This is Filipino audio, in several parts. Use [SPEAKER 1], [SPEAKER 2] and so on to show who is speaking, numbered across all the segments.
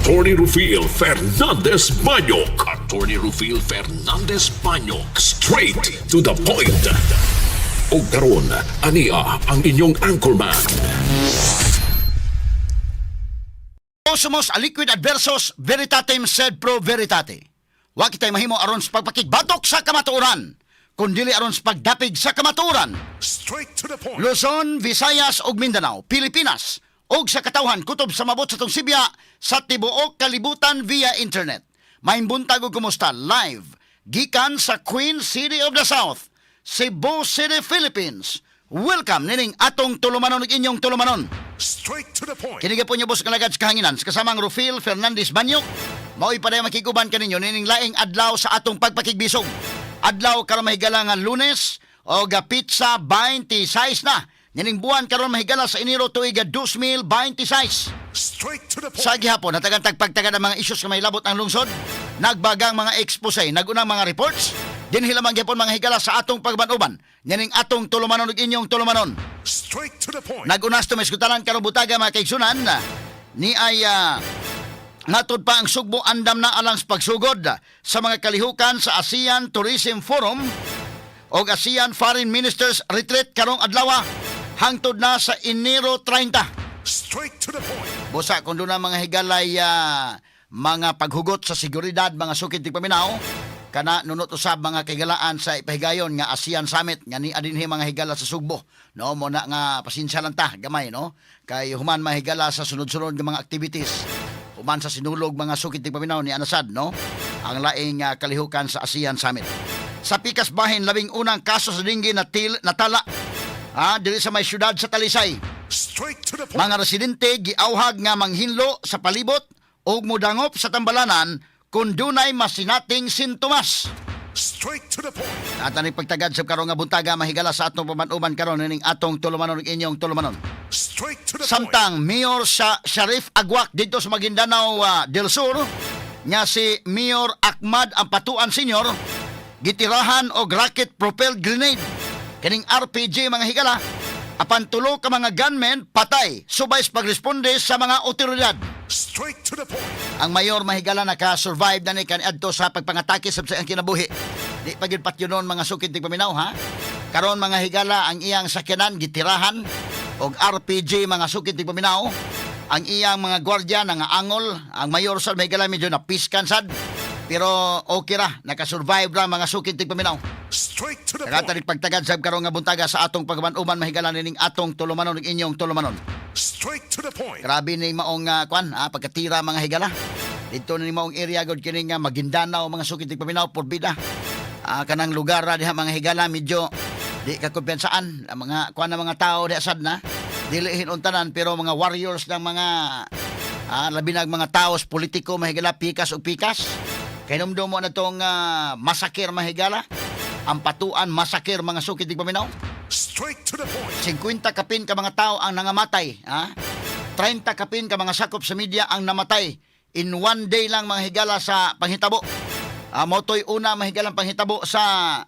[SPEAKER 1] Attorney Rufil Fernandez Banyok. Attorney Rufil Fernandez Banyok. Straight to the point. O karon, ania ang inyong anchorman.
[SPEAKER 2] Somos a liquid adversus veritatem sed pro veritate. Wa kitay mahimo aron sa pagpakigbatok sa kamatuoran, kundi aron sa pagdapig sa kamatuoran.
[SPEAKER 1] Straight to the point.
[SPEAKER 2] Luzon, Visayas ug Mindanao, Pilipinas ug sa katawhan kutob sa mabot sa tong Sibya sa tibuok kalibutan via internet. Mahimbungtag ug kumusta live gikan sa Queen City of the South, Cebu City, Philippines. Welcome nining atong tulumanon ug inyong tulumanon.
[SPEAKER 1] Straight to the point.
[SPEAKER 2] Kiniga po niyo boss kalagad sa kahanginan sa kasamang Rufil Fernandez Banyok. Mao'y paday makiguban kaninyo nining laing adlaw sa atong pagpakigbisog. Adlaw karon mahigala nga Lunes o ga pizza 26 na. Nining buwan karon mahigala sa Enero tuig 2026.
[SPEAKER 1] Straight to the point.
[SPEAKER 2] Sa gihapon natagan tagpagtagad ang mga issues nga mahilabot ang lungsod. Nagbagang mga expose, nagunang mga reports. Dinhi lamang gyapon mga higala sa atong pagbanuban. Nining atong tulumanon ug inyong tulumanon.
[SPEAKER 1] Straight to the point.
[SPEAKER 2] Nagunas to meskutalan karon butaga mga kaigsunan ni ay ngatod pa ang sugbo andam na alang sa pagsugod sa mga kalihukan sa ASEAN Tourism Forum o ASEAN Foreign Ministers Retreat karong adlaw hangtod na sa Enero 30.
[SPEAKER 1] Straight to the point.
[SPEAKER 2] Busa kung doon na mga higalay mga paghugot sa seguridad, mga sukid di paminaw, kana nunot usab mga kaigalaan sa ipahigayon nga ASEAN Summit nga ni adinhi mga higala sa Sugbo, no, mo na nga pasensya lang ta gamay, no, kay human mahigala sa sunod-sunod nga mga activities, human sa sinulog mga sukid di paminaw ni Anasad, no, ang laing kalihukan sa ASEAN Summit. Sa pikas bahin labing unang kaso sa dinggi natala dili sa may syudad sa Talisay.
[SPEAKER 1] Straight to the point.
[SPEAKER 2] Mga residente giawhag nga manghinlo sa palibot o mudangop sa tambalanan kung dunay masinating sintomas.
[SPEAKER 1] Straight to the point.
[SPEAKER 2] At ani pagtagad sa karong nga buntaga mahigala sa atong pamanuban karon ning atong tulumanon ug inyong tulumanon.
[SPEAKER 1] Straight to the point.
[SPEAKER 2] Samtang Mayor sa Sharif Agwak dito sa Maguindanao del Sur nga si Mayor Ahmad Ampatuan Sr. gitirahan og rocket propelled grenade kining RPG mga higala. Apan tulo ka mga gunmen patay subay sa pagresponde sa mga otoridad.
[SPEAKER 1] Straight to the point.
[SPEAKER 2] Ang mayor mahigala naka-survive na ni kaniadto sa pagpangatake sa ang kinabuhi. Di pa gyud patyonon mga sukid tig paminaw ha. Karon mga higala ang iyang sakyanan gitirahan og RPG mga sukid tig paminaw. Ang iyang mga gwardiya nangaangol, ang mayor sa mahigala medyo napiskan sad. Pero okay ra, naka-survive ra mga sukid tig paminaw.
[SPEAKER 1] Straight to the
[SPEAKER 2] Kagata
[SPEAKER 1] point.
[SPEAKER 2] rin pagtagad sa karong nga buntaga sa atong pagmanuman mahigala ning atong tulumanon ug inyong tulumanon.
[SPEAKER 1] Straight to the point.
[SPEAKER 2] Grabe ni maong pagkatira mga higala. Dito ni maong area gud kini nga Maguindanao mga sukid tig paminaw porbida. Kanang lugar ra diha mga higala medyo di ka kumpensaan ang mga kuan na mga tao diha sad na. Dili hinuntanan pero mga warriors ng mga labi na mga taos politiko mahigala pikas ug pikas. Kay numdum mo na tong masakir mahigala. Ang patuan masakir mga sukid tig paminaw.
[SPEAKER 1] Straight to the point.
[SPEAKER 2] 50 kapin ka mga tao ang nangamatay, 30 kapin ka mga sakop sa media ang namatay in one day lang mga higala sa panghitabo. Motoy una mahigalang panghitabo sa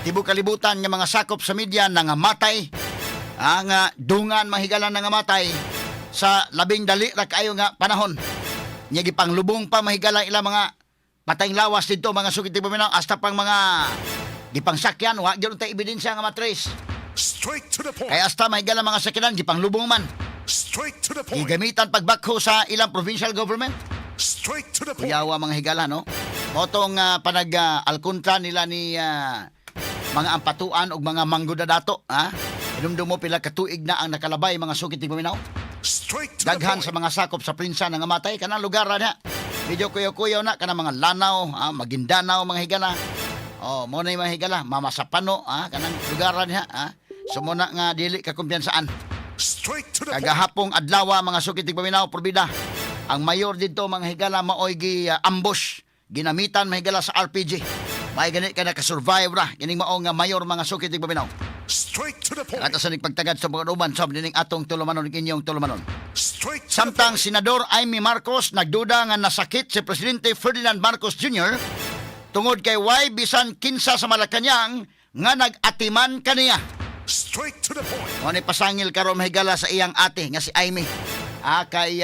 [SPEAKER 2] tibok kalibutan nga mga sakop sa media nangamatay. Ang dungan mahigalang nangamatay sa labing dali ra kayo nga panahon. Nya gipanglubong pa mahigalang ilang mga patayng lawas dito mga sukid tig paminaw hasta pang mga gipangsakyan wa gyud tay ebidensya nga matrace.
[SPEAKER 1] Straight to the point.
[SPEAKER 2] Kaya hasta mahigala mga sakyanan gipanglubong man.
[SPEAKER 1] Straight to the point.
[SPEAKER 2] Gigamitan pagbakho sa ilang provincial government.
[SPEAKER 1] Straight to the point.
[SPEAKER 2] Kuyawa mga higala, no? Motong alkontra nila ni mga ampatuan o mga manggudadato, Inumdum mo pila katuig na ang nakalabay mga sukid tig paminaw.
[SPEAKER 1] Straight to the
[SPEAKER 2] Daghan
[SPEAKER 1] point.
[SPEAKER 2] sa mga sakop sa prinsa nga matay kanang lugar na. Medyo kuyaw-kuyaw na kanang mga Lanao, Maguindanao mga higala. Mo na yung mga higala, Mamasapano, kanang lugar niya, sumuna nga dili ka kumpiyansaan.
[SPEAKER 1] Straight to the point.
[SPEAKER 2] Kagahapong adlaw mga sukid tig paminaw porbida. Ang mayor dito mga higala maoy ambush, ginamitan mahigala sa RPG. May ganit ka naka-survive ra kining mao nga mayor mga sukid tig paminaw.
[SPEAKER 1] Straight to the point.
[SPEAKER 2] At sa nagpagtagad sa mga uban sab dining atong tulumanon ug inyong tulumanon.
[SPEAKER 1] Straight to the
[SPEAKER 2] Samtang
[SPEAKER 1] point.
[SPEAKER 2] Senador Amy Marcos nagduda nga nasakit si Presidente Ferdinand Marcos Jr. tungod kay way bisan kinsa sa Malacañang nga nag-atiman kaniya.
[SPEAKER 1] Straight to the point.
[SPEAKER 2] Mo ni pasangil karon mahigala sa iyang ate nga si Amy. Kay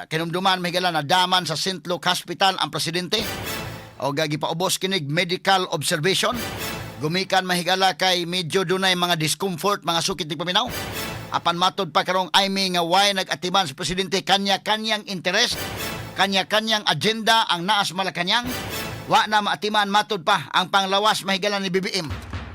[SPEAKER 2] kinumduman mahigala na daman sa St. Luke Hospital ang presidente o gipaubos kinig medical observation. Gumikan mahigala kay medyo dunay mga discomfort, mga sukit ni paminaw. Apan matod pa karong Aimee nga why nag-atiman sa presidente kanya-kanyang interest, kanya-kanyang agenda ang naas Malacañang. Wa na maatiman matod pa ang panglawas mahigala ni BBM.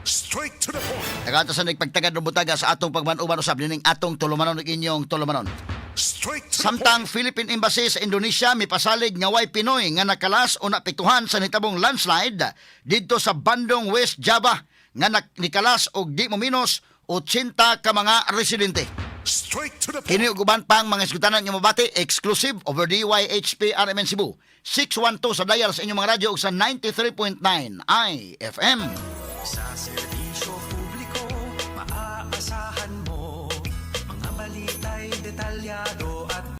[SPEAKER 1] Straight to the point.
[SPEAKER 2] Nagato sa nagpagtagad ng butaga sa atong pagmanuban usab dining atong tulumanon ug inyong tulumanon.
[SPEAKER 1] Straight to
[SPEAKER 2] Samtang Philippine Embassy sa Indonesia mipasalig nga way Pinoy nga nakalas o napiktuhan sa nitabong landslide didto sa Bandung, West Java nga nikalas og di mo minus 80 ka mga residente.
[SPEAKER 1] Straight to the
[SPEAKER 2] Kini uguban pang mga isgutanan nga mabati exclusive over DYHP RMN Cebu 612 sa dial sa inyong mga radyo ug sa 93.9 IFM.